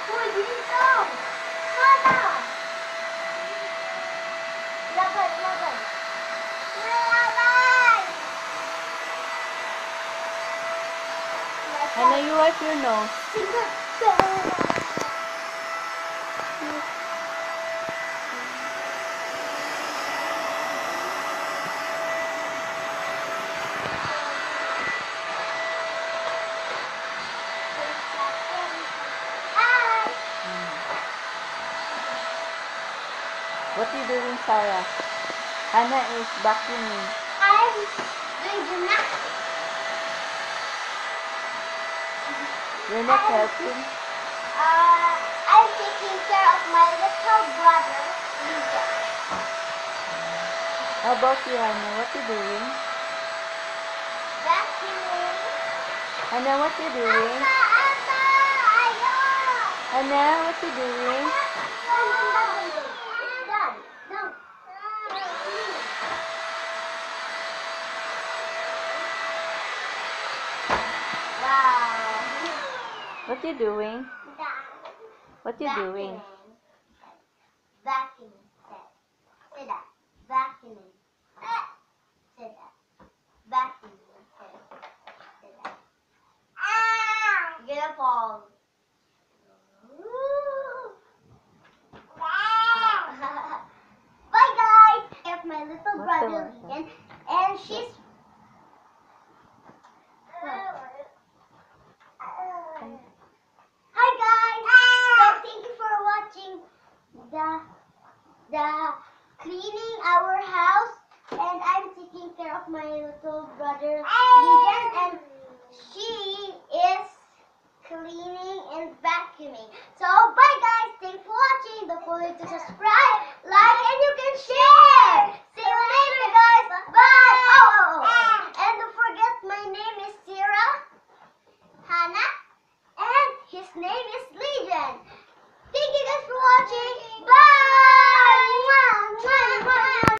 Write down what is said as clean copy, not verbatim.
Uy, dito! Sana! Laban, laban! Laban! Hannah, you wipe your nose. What are you doing, Sarah? Hannah is vacuuming. I'm doing gymnastics. You're not helping? I'm taking care of my little brother, Legion. How about you, Hannah? What are you doing? Vacuuming. Hannah, what are you doing? Asa, ayo! Hannah, what are you doing? Done. No. Wow. What are you doing? Done. What are you doing? Vacuuming. Say that. Vacuuming. Say that. Vacuuming. Say that. You're gonna fall. Bye guys! I have my little brother Legion, and she's Hi guys! So thank you for watching the cleaning our house, and I'm taking care of my little brother Legion, and she is cleaning and vacuuming. So bye guys! Thanks for watching. Don't forget to subscribe.